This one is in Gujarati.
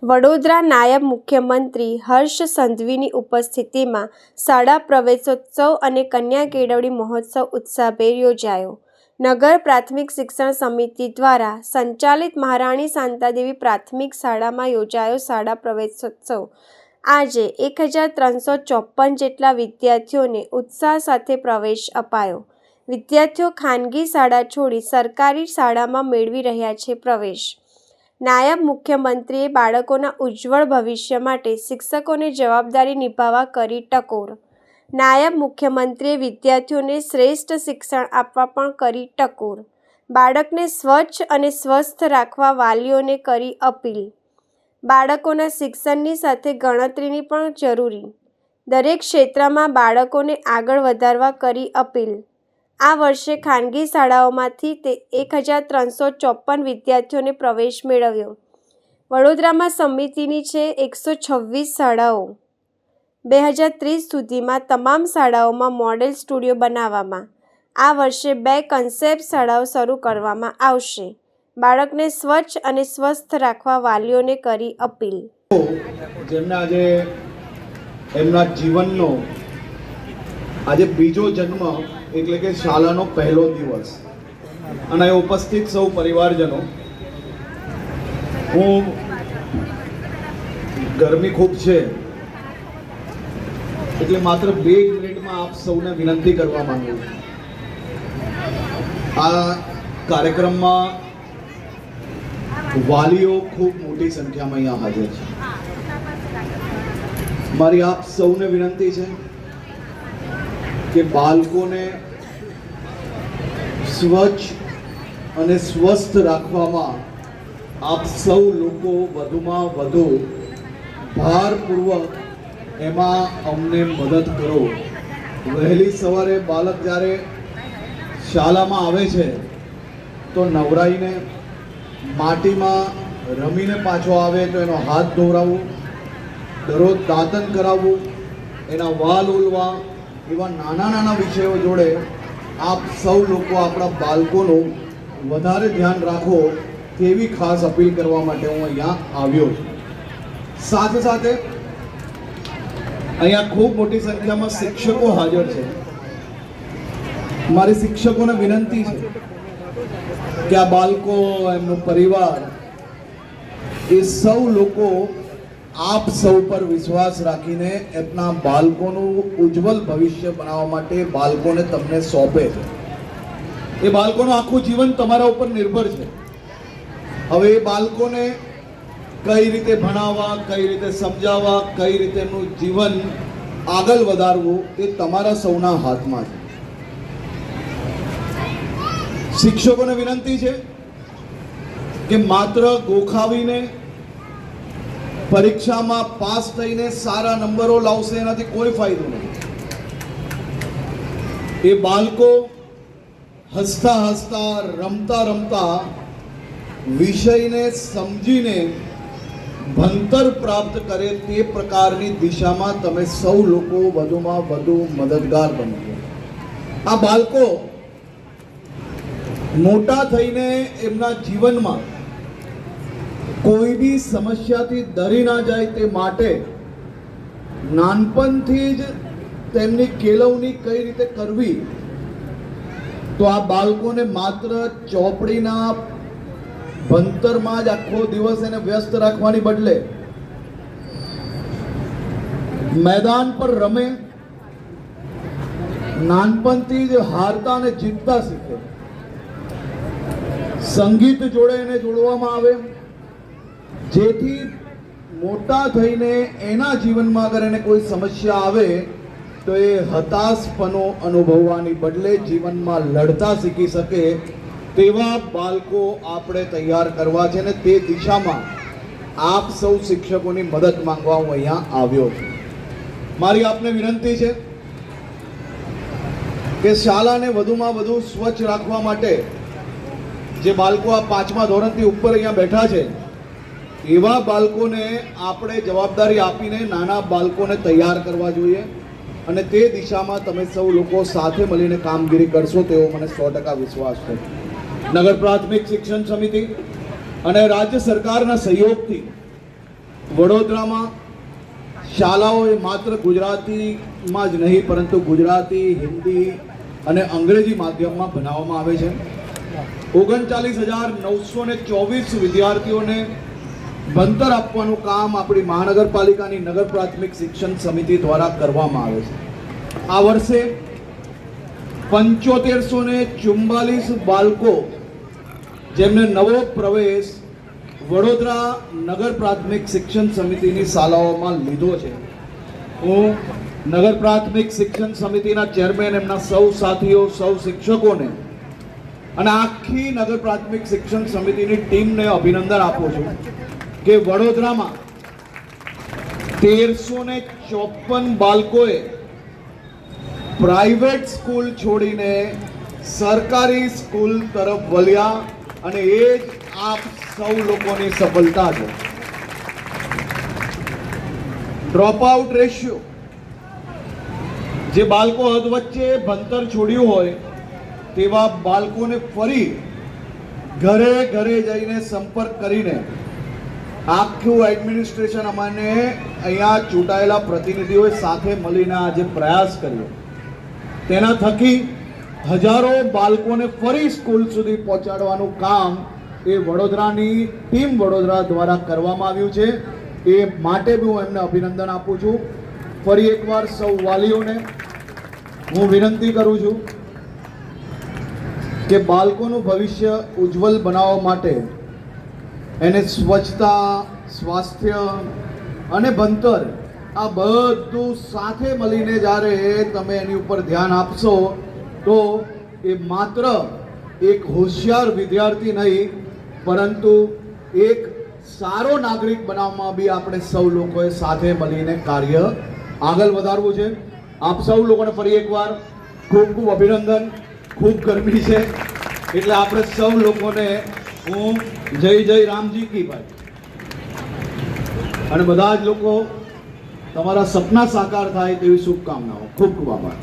વડોદરા નાયબ મુખ્યમંત્રી હર્ષ સંઘવીની ઉપસ્થિતિમાં શાળા પ્રવેશોત્સવ અને કન્યા કેળવણી મહોત્સવ ઉત્સાહભેર યોજાયો. નગર પ્રાથમિક શિક્ષણ સમિતિ દ્વારા સંચાલિત મહારાણી શાંતાદેવી પ્રાથમિક શાળામાં યોજાયો શાળા પ્રવેશોત્સવ. આજે 1354 જેટલા વિદ્યાર્થીઓને ઉત્સાહ સાથે પ્રવેશ અપાયો. વિદ્યાર્થીઓ ખાનગી શાળા છોડી સરકારી શાળામાં મેળવી રહ્યા છે પ્રવેશ. નાયબ મુખ્યમંત્રીએ બાળકોના ઉજ્જવળ ભવિષ્ય માટે શિક્ષકોને જવાબદારી નિભાવવા કરી ટકોર. નાયબ મુખ્યમંત્રીએ વિદ્યાર્થીઓને શ્રેષ્ઠ શિક્ષણ આપવા પણ કરી ટકોર. બાળકને સ્વચ્છ અને સ્વસ્થ રાખવા વાલીઓને કરી અપીલ. બાળકોના શિક્ષણની સાથે ગણતરીની પણ જરૂરી. દરેક ક્ષેત્રમાં બાળકોને આગળ વધારવા કરી અપીલ. આ વર્ષે ખાનગી શાળાઓમાંથી 1354 વિદ્યાર્થીઓને પ્રવેશ મેળવ્યો. વડોદરામાં સમિતિની છે 126 શાળાઓ. 2030 સુધીમાં તમામ શાળાઓમાં મોડેલ સ્ટુડિયો બનાવવામાં. આ વર્ષે 2 કન્સેપ્ટ શાળાઓ શરૂ કરવામાં આવશે. બાળકને સ્વચ્છ અને સ્વસ્થ રાખવા વાલીઓને કરી અપીલ. જેમને આજે એમના જીવનનો આજે બીજો જન્મ એટલે કે શાળાનો પહેલો દિવસ અને ઉપસ્થિત સૌ પરિવારજનો, હું ગરમી ખૂબ છે એટલે માત્ર 2 મિનિટમાં આપ સૌને વિનંતી કરવા માંગુ છું. આ કાર્યક્રમમાં વાલીઓ ખૂબ મોટી સંખ્યામાં અહીંયા હાજર છે. મારી આપ સૌને વિનંતી છે કે બાળકોને સ્વચ્છ અને સ્વસ્થ રાખવામાં આપ સૌ લોકો વધુમાં વધુ ભારપૂર્વક એમાં અમને મદદ કરો. વહેલી સવારે બાળક જ્યારે શાળામાં આવે છે તો નવરાઈને માટીમાં રમીને પાછો આવે તો એનો હાથ ધોવરાવવું, દરરોજ દાંતન કરાવવું, એના વાલ ઓલવા, એવા નાના નાના વિષયો જોડે આપ સૌ લોકો આપણા બાળકોનું વધારે ધ્યાન રાખો તેવી ખાસ અપીલ કરવા માટે હું અહીંયા આવ્યો છું. સાથે સાથે અહીંયા ખૂબ મોટી સંખ્યામાં શિક્ષકો હાજર છે. મારી શિક્ષકોને વિનંતી છે કે આ બાળકો, એમનો પરિવાર, એ સૌ લોકો આપ સૌ પર વિશ્વાસ રાખીને એમના બાળકોનું ઉજ્જવલ ભવિષ્ય બનાવવા માટે બાળકોને તમને સોંપે છે. એ બાળકોનું આખું જીવન તમારા ઉપર નિર્ભર છે. હવે એ બાળકોને કઈ રીતે ભણાવવા, કઈ રીતે સમજાવવા, કઈ રીતે એમનું જીવન આગળ વધારવું એ તમારા સૌના હાથમાં છે. શિક્ષકોને વિનંતી છે કે માત્ર ગોખાવીને પરીક્ષામાં પાસ થઈને સારા નંબરો લાવશે એનાથી કોઈ ફાયદો નથી. એ બાળકો હસતા હસતા, રમતા રમતા વિષયને સમજીને ભણતર પ્રાપ્ત કરે તે પ્રકારની દિશામાં તમે સૌ લોકો વધુમાં વધુ મદદગાર બનજો. આ બાળકો મોટા થઈને એમના જીવનમાં કોઈ બી સમસ્યાથી ડરી ના જાય તે માટે નાનપણથી જ તેમની કેળવણી કઈ રીતે કરવી, તો આ બાળકોને માત્ર ચોપડીના ભણતરમાં જ આખો દિવસ એને વ્યસ્ત રાખવાની બદલે મેદાન પર રમે, નાનપણથી જ હારતા અને જીતતા શીખે, સંગીત જોડે એને જોડવામાં આવે, જેથી મોટા થઈને એના જીવનમાં અગર એને કોઈ સમસ્યા આવે તો એ હતાશપણો અનુભવવાની બદલે જીવનમાં લડતા શીખી શકે તેવા બાળકો આપણે તૈયાર કરવા છે. ને તે દિશામાં આપ સૌ શિક્ષકોની મદદ માંગવા હું અહીંયા આવ્યો છું. મારી આપને વિનંતી છે કે શાળાને વધુમાં વધુ સ્વચ્છ રાખવા માટે જે બાળકો આ 5મા ધોરણથી ઉપર અહીંયા બેઠા છે એવા બાળકોને આપણે જવાબદારી આપીને નાના બાળકોને તૈયાર કરવા જોઈએ અને તે દિશામાં તમે સૌ લોકો સાથે મળીને કામગીરી કરશો તેવો મને 100% વિશ્વાસ છે. નગર પ્રાથમિક શિક્ષણ સમિતિ અને રાજ્ય સરકારના સહયોગથી વડોદરામાં શાળાઓ એ માત્ર ગુજરાતીમાં જ નહીં પરંતુ ગુજરાતી, હિન્દી અને અંગ્રેજી માધ્યમમાં ભણાવવામાં આવે છે. 39,924 વિદ્યાર્થીઓને ભણતર આપવાનું કામ આપણી મહાનગરપાલિકાની નગર પ્રાથમિક શિક્ષણ સમિતિ દ્વારા કરવામાં આવે છે. આ વર્ષે 7544 બાળકો જેમને નવો પ્રવેશ વડોદરા નગર પ્રાથમિક શિક્ષણ સમિતિની શાળાઓમાં લીધો છે. હું નગર પ્રાથમિક શિક્ષણ સમિતિના ચેરમેન, એમના સૌ સાથીઓ, સૌ શિક્ષકોને અને આખી નગર પ્રાથમિક શિક્ષણ સમિતિની ટીમને અભિનંદન આપું છું કે વડોદરામાં 1354 બાળકોએ પ્રાઇવેટ સ્કૂલ છોડીને સરકારી સ્કૂલ તરફ વળ્યા અને એ જ આપ સૌ લોકોની સફળતા છે. ડ્રોપ આઉટ રેશિયો, જે બાળકો હદ વચ્ચે ભણતર છોડ્યું હોય તેવા બાળકોને ફરી ઘરે ઘરે જઈને સંપર્ક કરીને આખું એડમિનિસ્ટ્રેશન અમાને અહીંયા ચૂંટાયેલા પ્રતિનિધિઓએ સાથે મળીને આજે પ્રયાસ કર્યો, તેના થકી હજારો બાળકોને ફરી સ્કૂલ સુધી પહોંચાડવાનું કામ એ વડોદરાની ટીમ વડોદરા દ્વારા કરવામાં આવ્યું છે. એ માટે બી હું એમને અભિનંદન આપું છું. ફરી એકવાર સૌ વાલીઓને હું વિનંતી કરું છું કે બાળકોનું ભવિષ્ય ઉજ્જવલ બનાવવા માટે એને સ્વચ્છતા, સ્વાસ્થ્ય અને ભણતર આ બધું સાથે મળીને જ્યારે તમે એની ઉપર ધ્યાન આપશો તો એ માત્ર એક હોશિયાર વિદ્યાર્થી નહીં પરંતુ એક સારો નાગરિક બનાવવામાં બી આપણે સૌ લોકોએ સાથે મળીને કાર્ય આગળ વધારવું છે. આપ સૌ લોકોને ફરી એકવાર ખૂબ ખૂબ અભિનંદન. ખૂબ ગરમી છે એટલે આપણે સૌ લોકોને હું જય જય રામજી કી ભાઈ અને બધા જ લોકો તમારા સપના સાકાર થાય તેવી શુભકામનાઓ. ખૂબ ખૂબ આભાર.